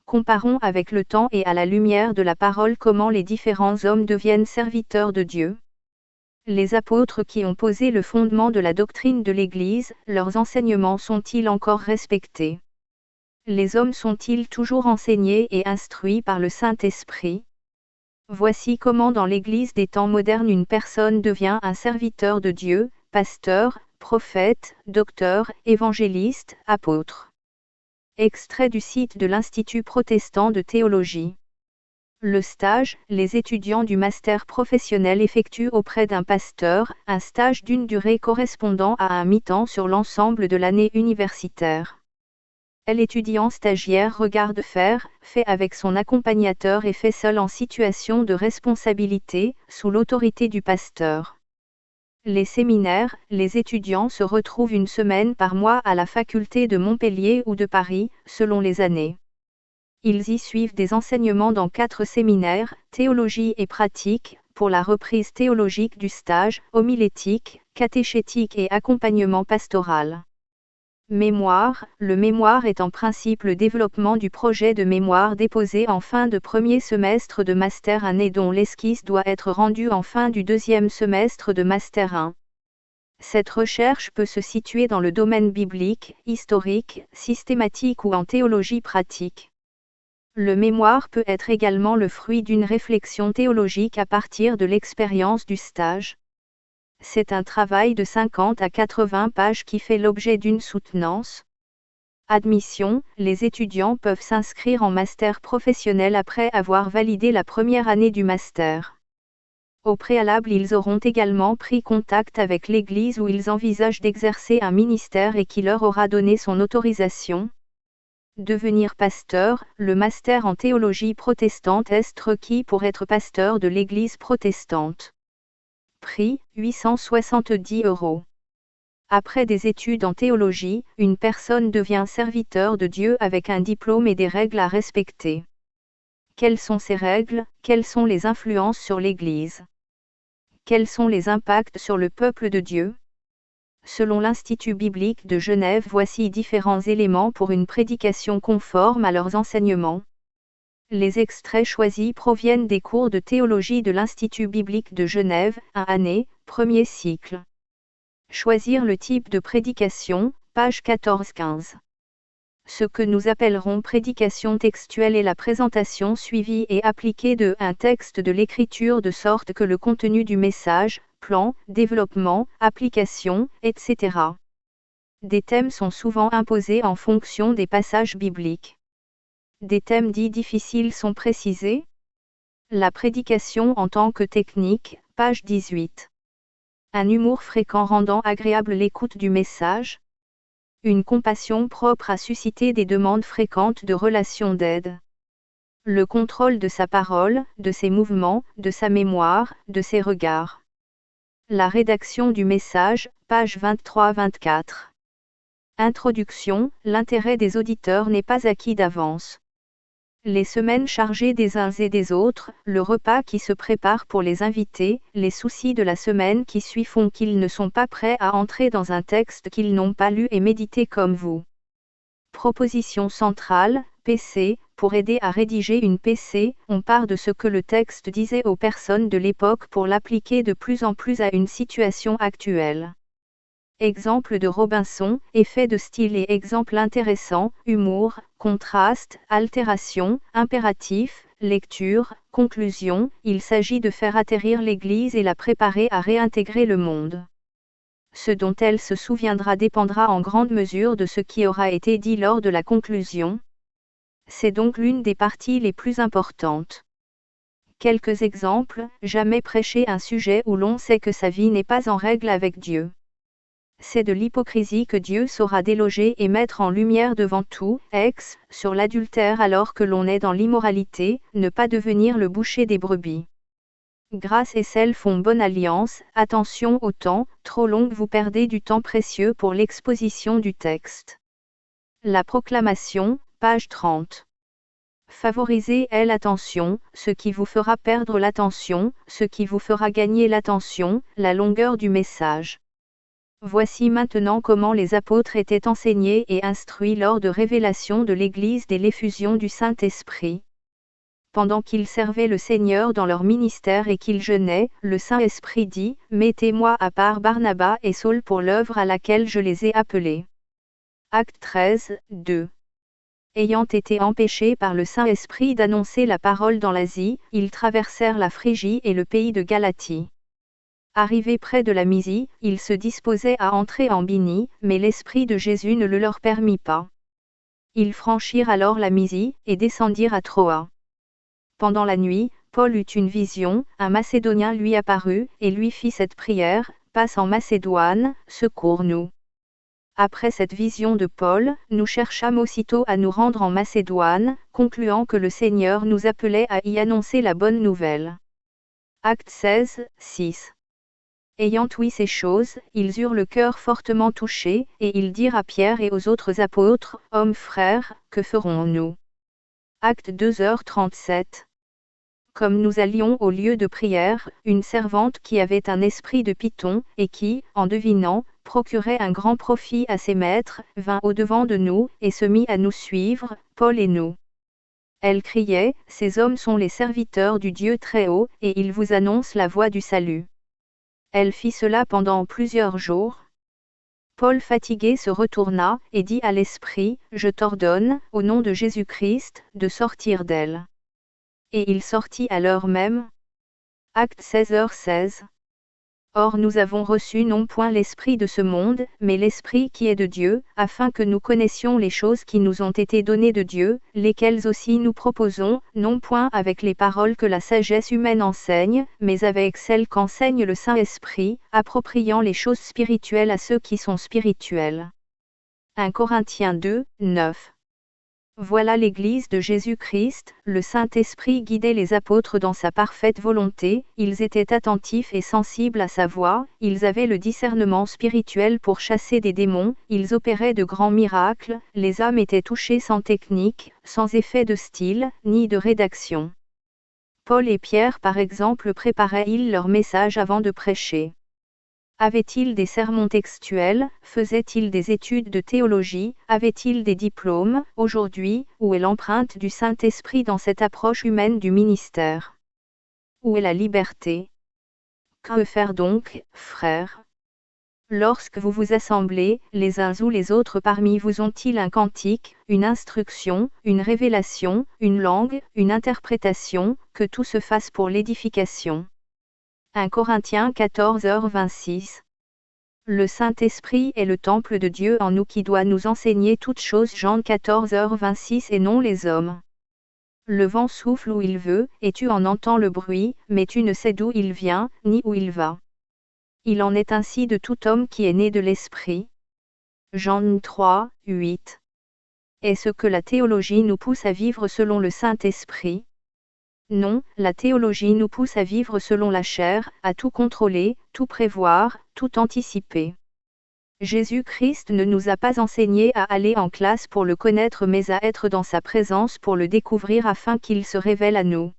Comparons avec le temps et à la lumière de la parole comment les différents hommes deviennent serviteurs de Dieu. Les apôtres qui ont posé le fondement de la doctrine de l'Église, leurs enseignements sont-ils encore respectés? Les hommes sont-ils toujours enseignés et instruits par le Saint-Esprit? Voici comment dans l'Église des temps modernes une personne devient un serviteur de Dieu, pasteur, prophète, docteur, évangéliste, apôtre. Extrait du site de l'Institut protestant de théologie. Le stage, les étudiants du master professionnel effectuent auprès d'un pasteur, un stage d'une durée correspondant à un mi-temps sur l'ensemble de l'année universitaire. L'étudiant stagiaire regarde faire, fait avec son accompagnateur et fait seul en situation de responsabilité, sous l'autorité du pasteur. Les séminaires, les étudiants se retrouvent une semaine par mois à la faculté de Montpellier ou de Paris, selon les années. Ils y suivent des enseignements dans 4 séminaires, théologie et pratique, pour la reprise théologique du stage, homilétique, catéchétique et accompagnement pastoral. Mémoire, le mémoire est en principe le développement du projet de mémoire déposé en fin de premier semestre de Master 1 et dont l'esquisse doit être rendue en fin du deuxième semestre de Master 1. Cette recherche peut se situer dans le domaine biblique, historique, systématique ou en théologie pratique. Le mémoire peut être également le fruit d'une réflexion théologique à partir de l'expérience du stage. C'est un travail de 50 à 80 pages qui fait l'objet d'une soutenance. Admission, les étudiants peuvent s'inscrire en master professionnel après avoir validé la première année du master. Au préalable, ils auront également pris contact avec l'Église où ils envisagent d'exercer un ministère et qui leur aura donné son autorisation. Devenir pasteur, le master en théologie protestante est requis pour être pasteur de l'Église protestante. Prix, 870 €. Après des études en théologie, une personne devient serviteur de Dieu avec un diplôme et des règles à respecter. Quelles sont ces règles? Quelles sont les influences sur l'Église? Quels sont les impacts sur le peuple de Dieu? Selon l'Institut biblique de Genève, voici différents éléments pour une prédication conforme à leurs enseignements. Les extraits choisis proviennent des cours de théologie de l'Institut biblique de Genève, 1 année, premier cycle. Choisir le type de prédication, page 14-15. Ce que nous appellerons prédication textuelle est la présentation suivie et appliquée de un texte de l'Écriture de sorte que le contenu du message, plan, développement, application, etc. Des thèmes sont souvent imposés en fonction des passages bibliques. Des thèmes dits difficiles sont précisés. La prédication en tant que technique, page 18. Un humour fréquent rendant agréable l'écoute du message. Une compassion propre à susciter des demandes fréquentes de relations d'aide. Le contrôle de sa parole, de ses mouvements, de sa mémoire, de ses regards. La rédaction du message, page 23-24. Introduction, l'intérêt des auditeurs n'est pas acquis d'avance. Les semaines chargées des uns et des autres, le repas qui se prépare pour les invités, les soucis de la semaine qui suit font qu'ils ne sont pas prêts à entrer dans un texte qu'ils n'ont pas lu et médité comme vous. Proposition centrale, PC, pour aider à rédiger une PC, on part de ce que le texte disait aux personnes de l'époque pour l'appliquer de plus en plus à une situation actuelle. Exemple de Robinson, effet de style et exemple intéressant, humour, contraste, altération, impératif, lecture, conclusion, il s'agit de faire atterrir l'Église et la préparer à réintégrer le monde. Ce dont elle se souviendra dépendra en grande mesure de ce qui aura été dit lors de la conclusion. C'est donc l'une des parties les plus importantes. Quelques exemples, jamais prêcher un sujet où l'on sait que sa vie n'est pas en règle avec Dieu. C'est de l'hypocrisie que Dieu saura déloger et mettre en lumière devant tout, sur l'adultère alors que l'on est dans l'immoralité, ne pas devenir le boucher des brebis. Grâce et sel font bonne alliance, attention au temps, trop long vous perdez du temps précieux pour l'exposition du texte. La proclamation, page 30. Favorisez l'attention, ce qui vous fera perdre l'attention, ce qui vous fera gagner l'attention, la longueur du message. Voici maintenant comment les apôtres étaient enseignés et instruits lors de révélation de l'Église dès l'effusion du Saint-Esprit. Pendant qu'ils servaient le Seigneur dans leur ministère et qu'ils jeûnaient, le Saint-Esprit dit, « Mettez-moi à part Barnabas et Saul pour l'œuvre à laquelle je les ai appelés. » Actes 13, 2. Ayant été empêchés par le Saint-Esprit d'annoncer la parole dans l'Asie, ils traversèrent la Phrygie et le pays de Galatie. Arrivés près de la Mysie, ils se disposaient à entrer en Binie, mais l'Esprit de Jésus ne le leur permit pas. Ils franchirent alors la Mysie, et descendirent à Troa. Pendant la nuit, Paul eut une vision, un Macédonien lui apparut, et lui fit cette prière, « Passe en Macédoine, secours-nous. » Après cette vision de Paul, nous cherchâmes aussitôt à nous rendre en Macédoine, concluant que le Seigneur nous appelait à y annoncer la bonne nouvelle. Actes 16, 6. Ayant ouï ces choses, ils eurent le cœur fortement touché, et ils dirent à Pierre et aux autres apôtres, « Hommes frères, que ferons-nous » Actes 2h37. Comme nous allions au lieu de prière, une servante qui avait un esprit de python, et qui, en devinant, procurait un grand profit à ses maîtres, vint au-devant de nous, et se mit à nous suivre, Paul et nous. Elle criait, « Ces hommes sont les serviteurs du Dieu Très-Haut, et ils vous annoncent la voie du salut. » Elle fit cela pendant plusieurs jours. Paul fatigué se retourna, et dit à l'esprit, « Je t'ordonne, au nom de Jésus-Christ, de sortir d'elle. » Et il sortit à l'heure même. Actes 16h16. Or nous avons reçu non point l'esprit de ce monde, mais l'esprit qui est de Dieu, afin que nous connaissions les choses qui nous ont été données de Dieu, lesquelles aussi nous proposons, non point avec les paroles que la sagesse humaine enseigne, mais avec celles qu'enseigne le Saint-Esprit, appropriant les choses spirituelles à ceux qui sont spirituels. 1 Corinthiens 2, 9. Voilà l'Église de Jésus-Christ, le Saint-Esprit guidait les apôtres dans sa parfaite volonté, ils étaient attentifs et sensibles à sa voix, ils avaient le discernement spirituel pour chasser des démons, ils opéraient de grands miracles, les âmes étaient touchées sans technique, sans effet de style, ni de rédaction. Paul et Pierre par exemple préparaient-ils leur message avant de prêcher? Avaient-ils des sermons textuels, faisaient-ils des études de théologie, avaient-ils des diplômes? Aujourd'hui, où est l'empreinte du Saint-Esprit dans cette approche humaine du ministère? Où est la liberté? Que faire donc, frères? Lorsque vous vous assemblez, les uns ou les autres parmi vous ont-ils un cantique, une instruction, une révélation, une langue, une interprétation, que tout se fasse pour l'édification. 1 Corinthiens 14h26. Le Saint-Esprit est le temple de Dieu en nous qui doit nous enseigner toutes choses. Jean 14h26 et non les hommes. Le vent souffle où il veut, et tu en entends le bruit, mais tu ne sais d'où il vient, ni où il va. Il en est ainsi de tout homme qui est né de l'Esprit. Jean 3, 8. Est-ce que la théologie nous pousse à vivre selon le Saint-Esprit? Non, la théologie nous pousse à vivre selon la chair, à tout contrôler, tout prévoir, tout anticiper. Jésus-Christ ne nous a pas enseigné à aller en classe pour le connaître mais à être dans sa présence pour le découvrir afin qu'il se révèle à nous.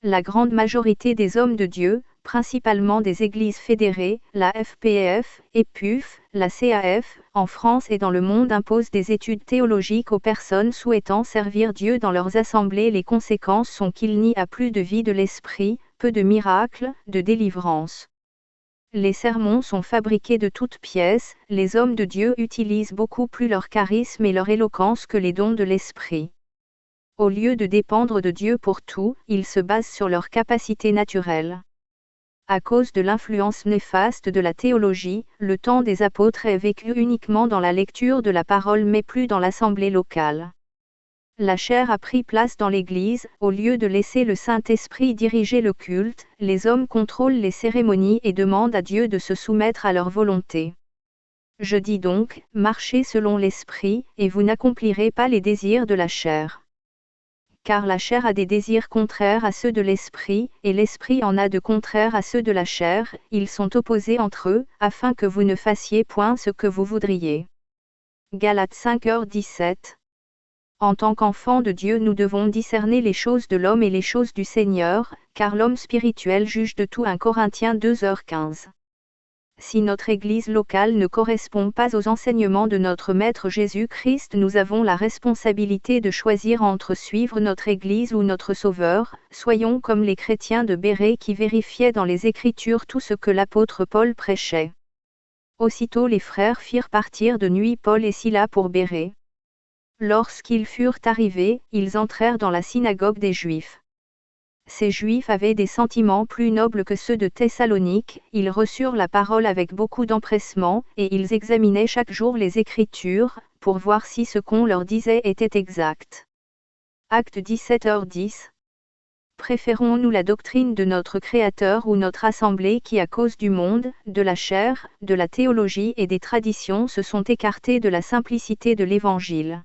La grande majorité des hommes de Dieu, principalement des églises fédérées, la FPF, EPUF, la CAF, en France et dans le monde imposent des études théologiques aux personnes souhaitant servir Dieu dans leurs assemblées. Les conséquences sont qu'il n'y a plus de vie de l'esprit, peu de miracles, de délivrance. Les sermons sont fabriqués de toutes pièces, les hommes de Dieu utilisent beaucoup plus leur charisme et leur éloquence que les dons de l'esprit. Au lieu de dépendre de Dieu pour tout, ils se basent sur leurs capacités naturelles. À cause de l'influence néfaste de la théologie, le temps des apôtres est vécu uniquement dans la lecture de la parole mais plus dans l'assemblée locale. La chair a pris place dans l'Église, au lieu de laisser le Saint-Esprit diriger le culte, les hommes contrôlent les cérémonies et demandent à Dieu de se soumettre à leur volonté. Je dis donc, marchez selon l'Esprit, et vous n'accomplirez pas les désirs de la chair. Car la chair a des désirs contraires à ceux de l'esprit, et l'esprit en a de contraires à ceux de la chair, ils sont opposés entre eux, afin que vous ne fassiez point ce que vous voudriez. Galates 5h17. En tant qu'enfants de Dieu nous devons discerner les choses de l'homme et les choses du Seigneur, car l'homme spirituel juge de tout. 1 Corinthiens 2h15. Si notre Église locale ne correspond pas aux enseignements de notre Maître Jésus-Christ, nous avons la responsabilité de choisir entre suivre notre Église ou notre Sauveur. Soyons comme les chrétiens de Bérée qui vérifiaient dans les Écritures tout ce que l'apôtre Paul prêchait. Aussitôt les frères firent partir de nuit Paul et Silas pour Bérée. Lorsqu'ils furent arrivés, ils entrèrent dans la synagogue des Juifs. Ces Juifs avaient des sentiments plus nobles que ceux de Thessalonique, ils reçurent la parole avec beaucoup d'empressement, et ils examinaient chaque jour les Écritures, pour voir si ce qu'on leur disait était exact. Acte 17h10. Préférons-nous la doctrine de notre Créateur ou notre assemblée qui à cause du monde, de la chair, de la théologie et des traditions se sont écartés de la simplicité de l'Évangile?